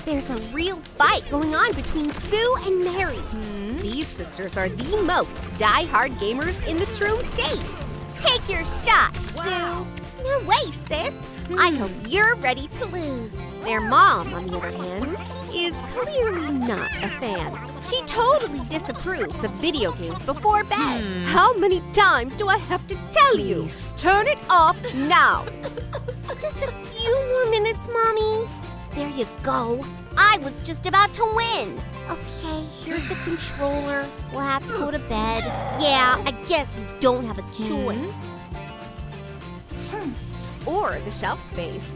There's a real fight going on between Sue and Mary. These sisters are the most die-hard gamers in the Troom state. Take your shot, Sue. No way, sis. I hope you're ready to lose. Their mom, on the other hand, is clearly not a fan. She totally disapproves of video games before bed. How many times do I have to tell you? Turn it off now. Just a few more minutes, Mommy. There you go. I was just about to win. Okay, here's the controller. We'll have to go to bed. Yeah, I guess we don't have a choice. Or the shelf space.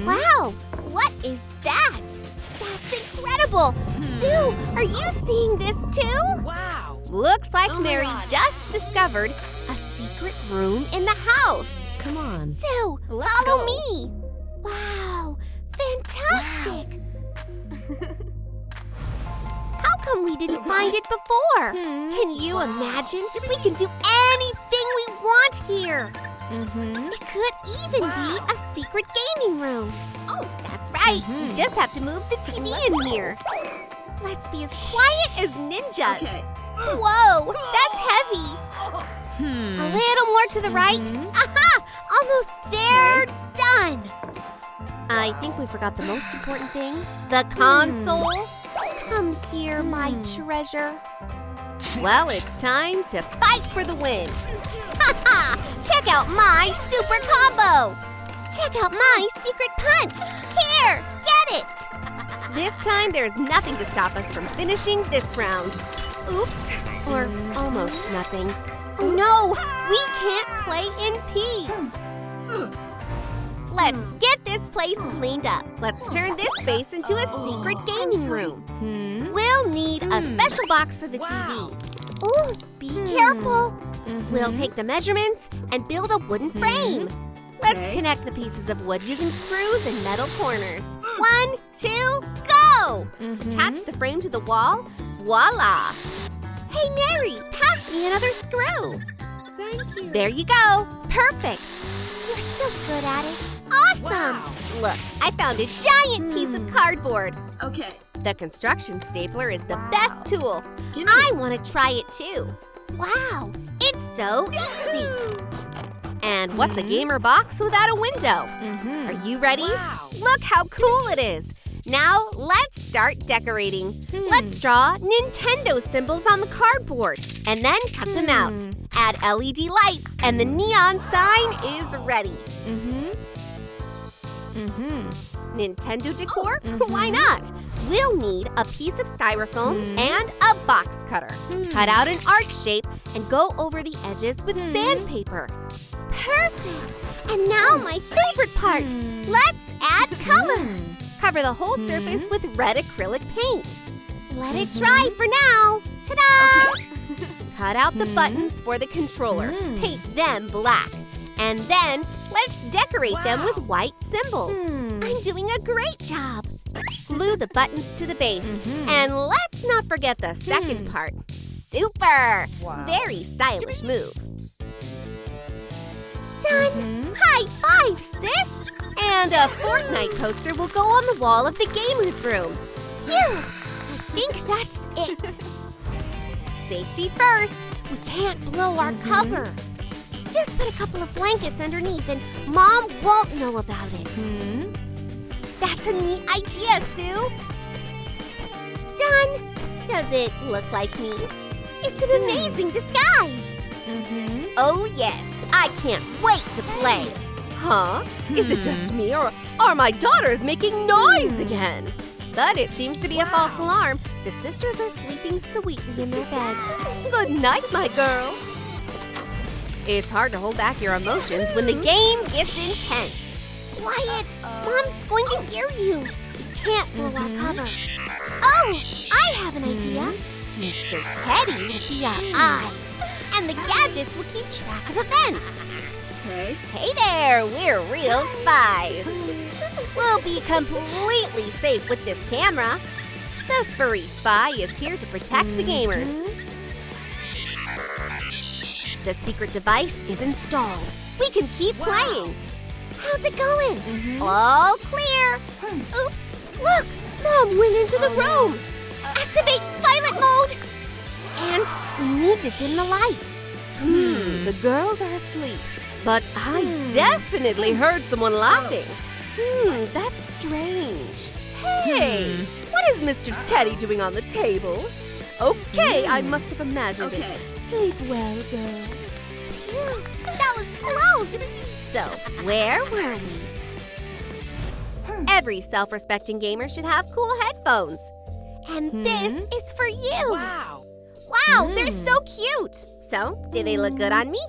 Wow, what is that? That's incredible. Sue, are you seeing this too? Wow. Looks like Mary just discovered a secret room in the house. Come on. Sue, follow me. Wow, fantastic. How come we didn't find it before? Can you imagine? We can do anything we want here. It could even be a secret gaming room. Oh, that's right. We just have to move the TV in here. Let's be as quiet as ninjas. Okay. Whoa, that's heavy. A little more to the right. Aha! Almost there. Done. I think we forgot the most important thing. The console. Come here, my treasure. Well, it's time to fight for the win. Ha-ha! Check out my super combo. Check out my secret punch. Here, get it. This time, there's nothing to stop us from finishing this round. Oops, or almost nothing. Oh no, we can't play in peace. Let's get this place cleaned up. Let's turn this space into a secret gaming room. We'll need a special box for the TV. Oh, be careful. We'll take the measurements and build a wooden frame. Let's connect the pieces of wood using screws and metal corners. 1, 2, go! Attach the frame to the wall. Voila! Hey, Mary, pass me another screw. Thank you. There you go. Perfect. You're so good at it. Awesome. Wow. Look, I found a giant piece of cardboard. Okay. The construction stapler is the best tool. Give me. I want to try it too. Wow, it's so easy. And what's a gamer box without a window? Are you ready? Wow. Look how cool it is. Now let's start decorating. Let's draw Nintendo symbols on the cardboard and then cut them out. Add LED lights and the neon sign is ready. Nintendo decor? Why not? We'll need a piece of styrofoam and a box cutter. Cut out an arc shape and go over the edges with sandpaper. Perfect! And now my favorite part. Let's add color. Cover the whole surface with red acrylic paint. Let it dry for now. Ta-da! Cut out the buttons for the controller. Paint them black. And then let's decorate them with white symbols. I'm doing a great job. Glue the buttons to the base. And let's not forget the second part. Super! Wow. Very stylish move. Done! High five, sis! And a Fortnite poster will go on the wall of the gamers room. Phew! I think that's it. Safety first. We can't blow our cover. Just put a couple of blankets underneath and Mom won't know about it. That's a neat idea, Sue. Done. Does it look like me? It's an amazing disguise. Oh yes, I can't wait to play. Huh? Is it just me or are my daughters making noise again? But it seems to be a false alarm. The sisters are sleeping sweetly in their beds. Good night, my girls. It's hard to hold back your emotions when the game gets intense. Quiet! Mom's going to hear you. We can't blow our cover. Oh, I have an idea. Mr. Teddy will be our eyes, and the gadgets will keep track of events. Okay. Hey there, we're real spies. We'll be completely safe with this camera. The furry spy is here to protect the gamers. The secret device is installed. We can keep playing. How's it going? All clear. Oops, look, Mom went into the room! Activate silent mode! And we need to dim the lights. The girls are asleep, but I definitely heard someone laughing. That's strange. Hey, what is Mr. Teddy doing on the table? Okay, I must have imagined it. Sleep well, girls. Phew, that was close. So, where were we? Every self-respecting gamer should have cool headphones. And this is for you. Wow, they're so cute. So, do they look good on me?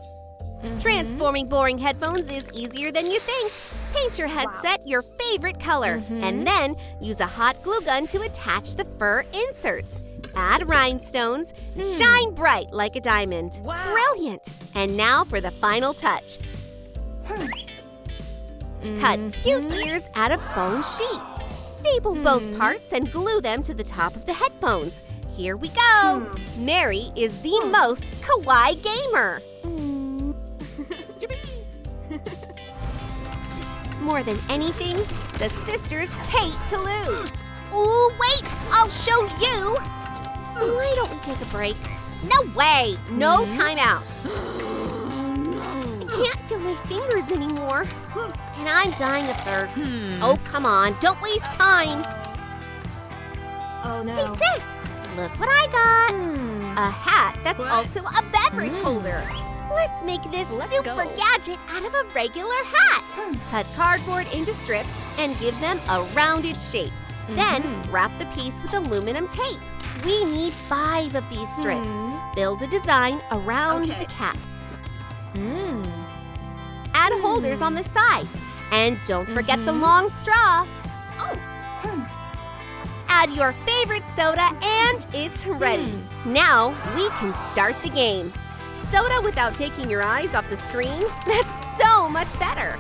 Transforming boring headphones is easier than you think. Paint your headset your favorite color, and then use a hot glue gun to attach the fur inserts. Add rhinestones. Shine bright like a diamond. Brilliant! And now for the final touch. Cut cute ears out of foam sheets. Staple both parts and glue them to the top of the headphones. Here we go! Mary is the most kawaii gamer! More than anything, the sisters hate to lose. Ooh, wait! I'll show you! Why don't we take a break? No way! No timeouts! I can't feel my fingers anymore. And I'm dying of thirst. Oh, come on, don't waste time! Oh no. Hey, sis! Look what I got! A hat that's also a beverage holder. Let's make this super gadget out of a regular hat. Cut cardboard into strips and give them a rounded shape. Then wrap the piece with aluminum tape. We need 5 of these strips. Build a design around the cap. Add holders on the sides. And don't forget the long straw. Add your favorite soda and it's ready. Now we can start the game. Soda without taking your eyes off the screen? That's so much better.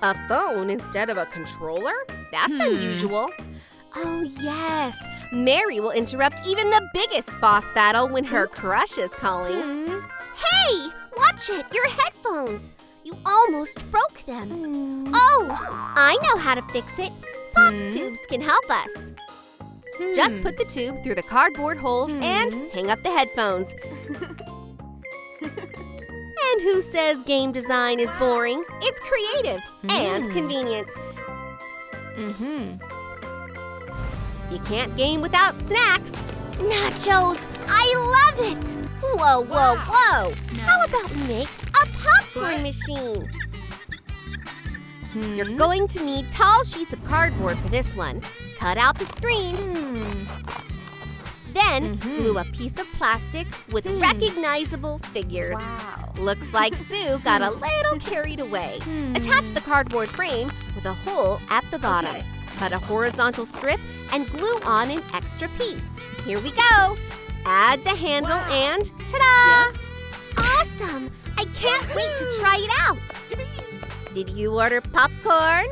A phone instead of a controller? That's unusual. Oh yes, Mary will interrupt even the biggest boss battle when her crush is calling. Hey, watch it, your headphones. You almost broke them. Oh, I know how to fix it. Pop tubes can help us. Just put the tube through the cardboard holes and hang up the headphones. And who says game design is boring? It's creative and convenient. You can't game without snacks. Nachos! I love it! Whoa, whoa, whoa! How about we make a popcorn machine? You're going to need tall sheets of cardboard for this one. Cut out the screen. Then glue a piece of plastic with recognizable figures. Looks like Sue got a little carried away. Attach the cardboard frame with a hole at the bottom. Cut a horizontal strip and glue on an extra piece. Here we go. Add the handle and ta-da! Awesome! I can't wait to try it out. Did you order popcorn?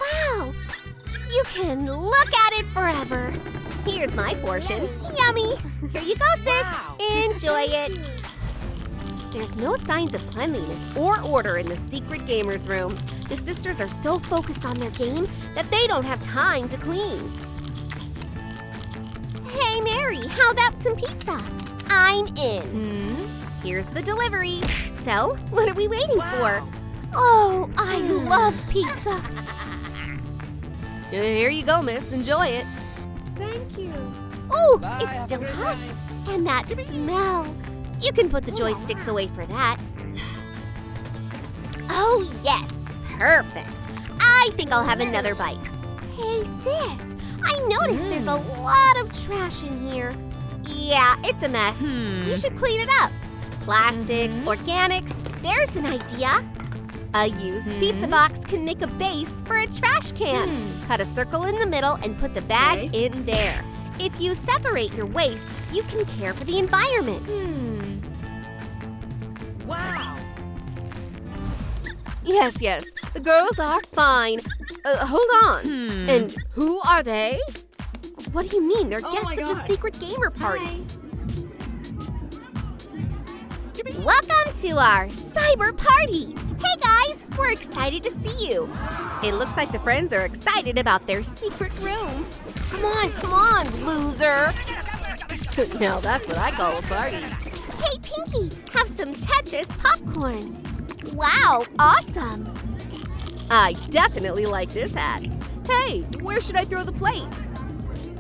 Wow! You can look at it forever. Here's my portion. Yummy! Here you go, sis. Enjoy it. There's no signs of cleanliness or order in the secret gamers room. The sisters are so focused on their game that they don't have time to clean. Hey, Mary, how about some pizza? I'm in. Here's the delivery. So, what are we waiting for? Oh, I love pizza. Here you go, miss. Enjoy it. Thank you. Oh, it's still hot. And that smell. You can put the joysticks away for that. Oh, yes. Perfect. I think I'll have another bite. Hey, sis. I noticed there's a lot of trash in here. Yeah, it's a mess. You should clean it up. Plastics, organics. There's an idea. A used pizza box can make a base for a trash can. Cut a circle in the middle and put the bag in there. If you separate your waste, you can care for the environment. Wow! Yes, yes, the girls are fine. Hold on. And who are they? What do you mean? They're guests at the secret gamer party. Welcome to our cyber party. Hey guys, we're excited to see you. It looks like the friends are excited about their secret room. Come on, loser. Now that's what I call a party. Hey, Pinky, have some Tetris popcorn. Wow, awesome. I definitely like this hat. Hey, where should I throw the plate?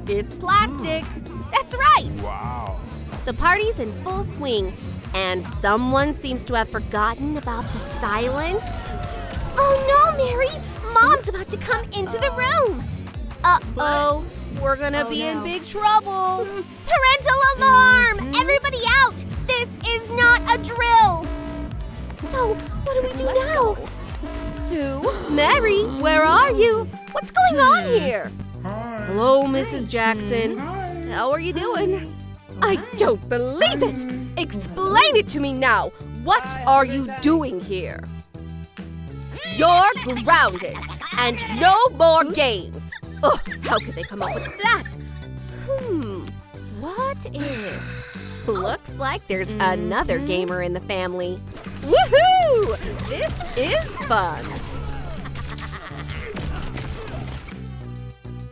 It's plastic. That's right. Wow. The party's in full swing, and someone seems to have forgotten about the silence. Oh no, Mary! Mom's about to come into the room. Uh-oh, we're gonna be in big trouble. Parental alarm! Everybody out! This is not a drill. So, what do we do now? Sue, Mary, where are you? What's going on here? Hello, Mrs. Jackson. How are you doing? I don't believe it! Explain it to me now! What are you doing here? You're grounded, and no more games! Ugh, how could they come up with that? What if? Looks like there's another gamer in the family. Woohoo! This is fun!